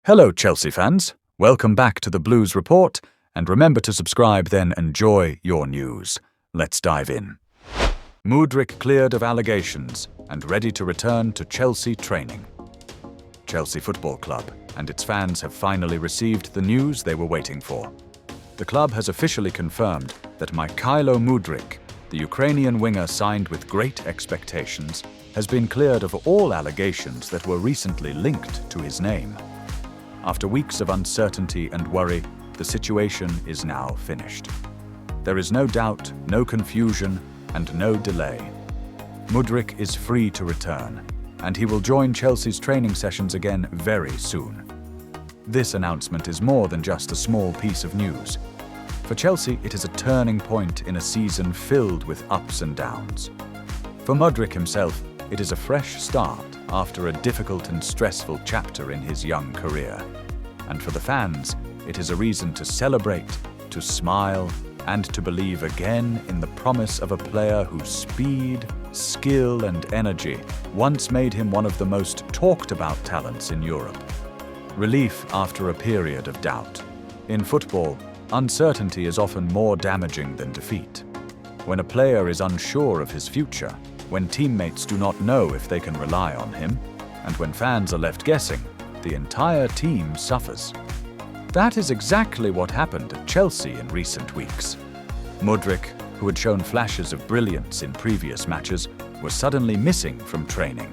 Hello, Chelsea fans. Welcome back to the Blues Report, and remember to subscribe, then enjoy your news. Let's dive in. Mudryk cleared of allegations and ready to return to Chelsea training. Chelsea Football Club and its fans have finally received the news they were waiting for. The club has officially confirmed that Michaelo Mudryk, the Ukrainian winger signed with great expectations, has been cleared of all allegations that were recently linked to his name. After weeks of uncertainty and worry, the situation is now finished. There is no doubt, no confusion, and no delay. Mudryk is free to return, and he will join Chelsea's training sessions again very soon. This announcement is more than just a small piece of news. For Chelsea, it is a turning point in a season filled with ups and downs. For Mudryk himself, it is a fresh start after a difficult and stressful chapter in his young career. And for the fans, it is a reason to celebrate, to smile, and to believe again in the promise of a player whose speed, skill, and energy once made him one of the most talked-about talents in Europe. Relief after a period of doubt. In football, uncertainty is often more damaging than defeat. When a player is unsure of his future, when teammates do not know if they can rely on him, and when fans are left guessing, the entire team suffers. That is exactly what happened at Chelsea in recent weeks. Mudryk, who had shown flashes of brilliance in previous matches, was suddenly missing from training.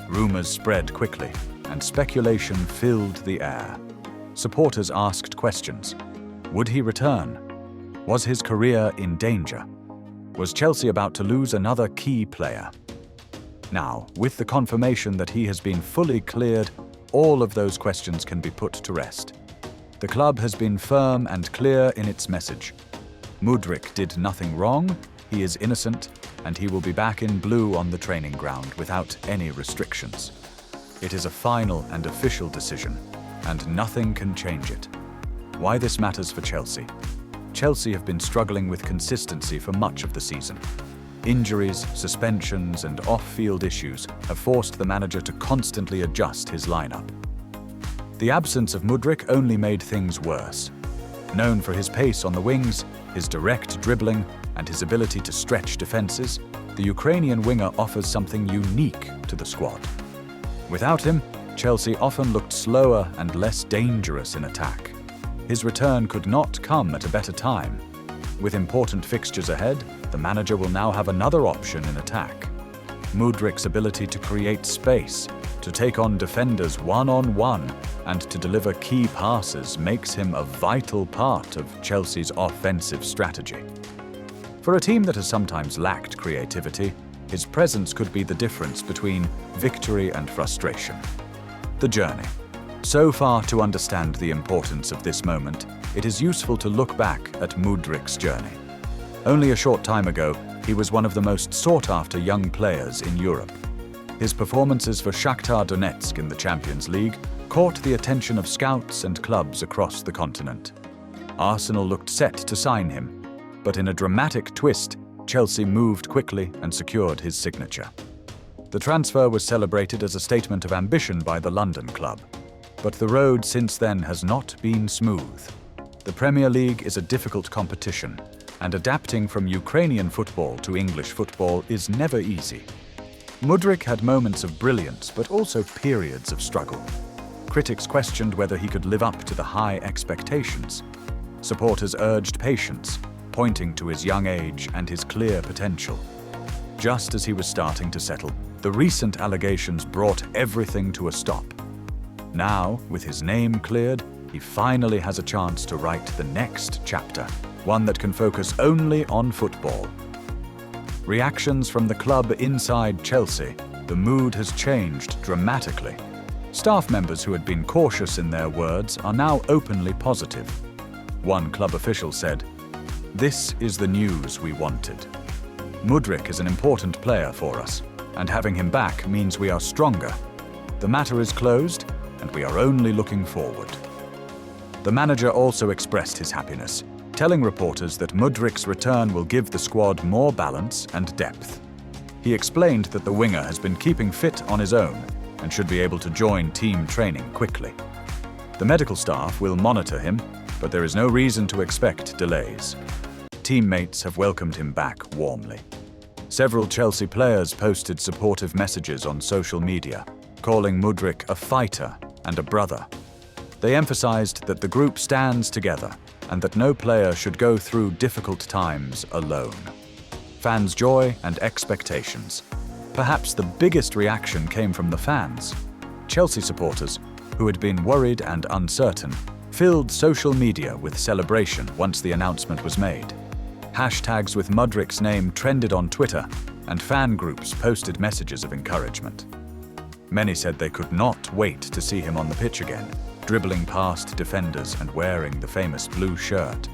Rumors spread quickly, and speculation filled the air. Supporters asked questions. Would he return? Was his career in danger? Was Chelsea about to lose another key player? Now, with the confirmation that he has been fully cleared, all of those questions can be put to rest. The club has been firm and clear in its message. Mudryk did nothing wrong, he is innocent, and he will be back in blue on the training ground without any restrictions. It is a final and official decision, and nothing can change it. Why this matters for Chelsea? Chelsea have been struggling with consistency for much of the season. Injuries, suspensions, and off-field issues have forced the manager to constantly adjust his lineup. The absence of Mudryk only made things worse. Known for his pace on the wings, his direct dribbling, and his ability to stretch defenses, the Ukrainian winger offers something unique to the squad. Without him, Chelsea often looked slower and less dangerous in attack. His return could not come at a better time. With important fixtures ahead, the manager will now have another option in attack. Mudryk's ability to create space, to take on defenders one-on-one, and to deliver key passes makes him a vital part of Chelsea's offensive strategy. For a team that has sometimes lacked creativity, his presence could be the difference between victory and frustration. The journey. So far, to understand the importance of this moment, it is useful to look back at Mudryk's journey. Only a short time ago, he was one of the most sought-after young players in Europe. His performances for Shakhtar Donetsk in the Champions League caught the attention of scouts and clubs across the continent. Arsenal looked set to sign him, but in a dramatic twist, Chelsea moved quickly and secured his signature. The transfer was celebrated as a statement of ambition by the London club. But the road since then has not been smooth. The Premier League is a difficult competition, and adapting from Ukrainian football to English football is never easy. Mudryk had moments of brilliance, but also periods of struggle. Critics questioned whether he could live up to the high expectations. Supporters urged patience, pointing to his young age and his clear potential. Just as he was starting to settle, the recent allegations brought everything to a stop. Now, with his name cleared, he finally has a chance to write the next chapter, one that can focus only on football. Reactions from the club inside Chelsea, the mood has changed dramatically. Staff members who had been cautious in their words are now openly positive. One club official said, "This is the news we wanted. Mudryk is an important player for us, and having him back means we are stronger. The matter is closed, and we are only looking forward." The manager also expressed his happiness, telling reporters that Mudryk's return will give the squad more balance and depth. He explained that the winger has been keeping fit on his own and should be able to join team training quickly. The medical staff will monitor him, but there is no reason to expect delays. Teammates have welcomed him back warmly. Several Chelsea players posted supportive messages on social media, calling Mudryk a fighter and a brother. They emphasized that the group stands together and that no player should go through difficult times alone. Fans' joy and expectations. Perhaps the biggest reaction came from the fans. Chelsea supporters, who had been worried and uncertain, filled social media with celebration once the announcement was made. Hashtags with Mudryk's name trended on Twitter, and fan groups posted messages of encouragement. Many said they could not wait to see him on the pitch again, dribbling past defenders and wearing the famous blue shirt.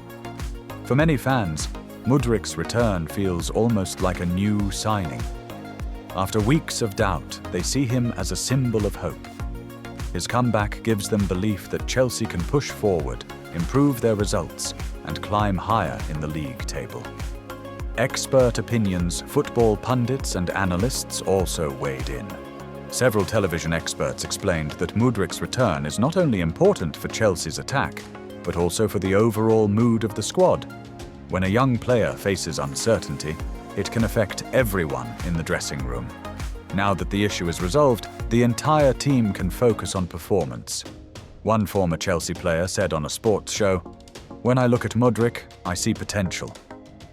For many fans, Mudryk's return feels almost like a new signing. After weeks of doubt, they see him as a symbol of hope. His comeback gives them belief that Chelsea can push forward, improve their results, and climb higher in the league table. Expert opinions, football pundits and analysts also weighed in. Several television experts explained that Mudryk's return is not only important for Chelsea's attack, but also for the overall mood of the squad. When a young player faces uncertainty, it can affect everyone in the dressing room. Now that the issue is resolved, the entire team can focus on performance. One former Chelsea player said on a sports show, "When I look at Mudryk, I see potential.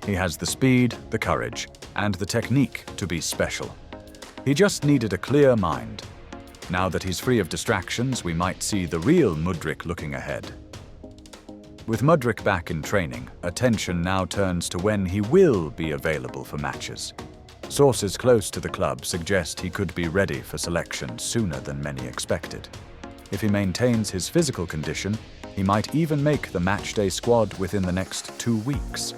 He has the speed, the courage, and the technique to be special. He just needed a clear mind. Now that he's free of distractions, we might see the real Mudryk looking ahead." With Mudryk back in training, attention now turns to when he will be available for matches. Sources close to the club suggest he could be ready for selection sooner than many expected. If he maintains his physical condition, he might even make the matchday squad within the next 2 weeks.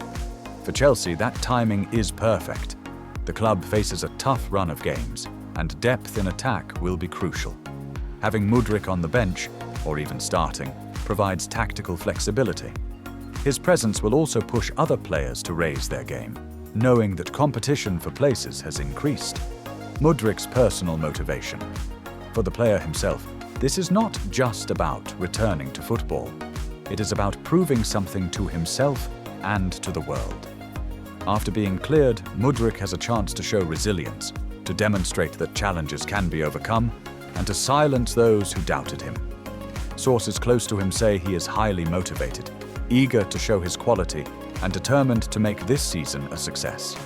For Chelsea, that timing is perfect. The club faces a tough run of games, and depth in attack will be crucial. Having Mudryk on the bench, or even starting, provides tactical flexibility. His presence will also push other players to raise their game, knowing that competition for places has increased. Mudryk's personal motivation. For the player himself, this is not just about returning to football. It is about proving something to himself and to the world. After being cleared, Mudryk has a chance to show resilience, to demonstrate that challenges can be overcome, and to silence those who doubted him. Sources close to him say he is highly motivated, eager to show his quality, and determined to make this season a success.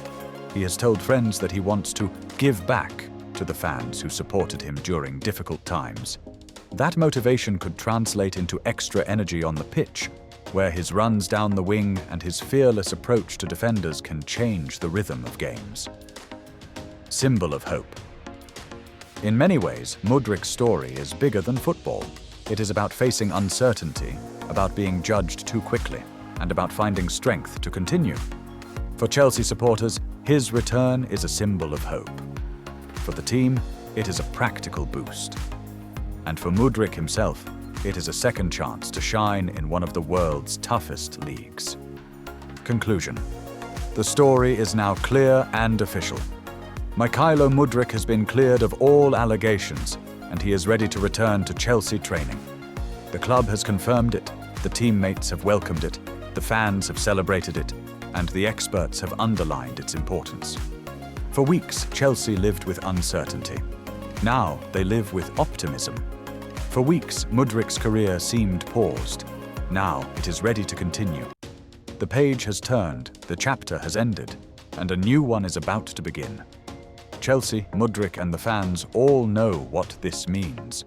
He has told friends that he wants to give back to the fans who supported him during difficult times. That motivation could translate into extra energy on the pitch, where his runs down the wing and his fearless approach to defenders can change the rhythm of games. Symbol of hope. In many ways, Mudryk's story is bigger than football. It is about facing uncertainty, about being judged too quickly, and about finding strength to continue. For Chelsea supporters, his return is a symbol of hope. For the team, it is a practical boost. And for Mudryk himself, it is a second chance to shine in one of the world's toughest leagues. Conclusion. The story is now clear and official. Michaelo Mudryk has been cleared of all allegations, and he is ready to return to Chelsea training. The club has confirmed it, the teammates have welcomed it, the fans have celebrated it, and the experts have underlined its importance. For weeks, Chelsea lived with uncertainty. Now they live with optimism. For weeks, Mudryk's career seemed paused. Now it is ready to continue. The page has turned, the chapter has ended, and a new one is about to begin. Chelsea, Mudryk, and the fans all know what this means.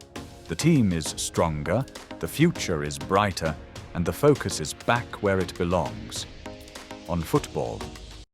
The team is stronger, the future is brighter, and the focus is back where it belongs. On football.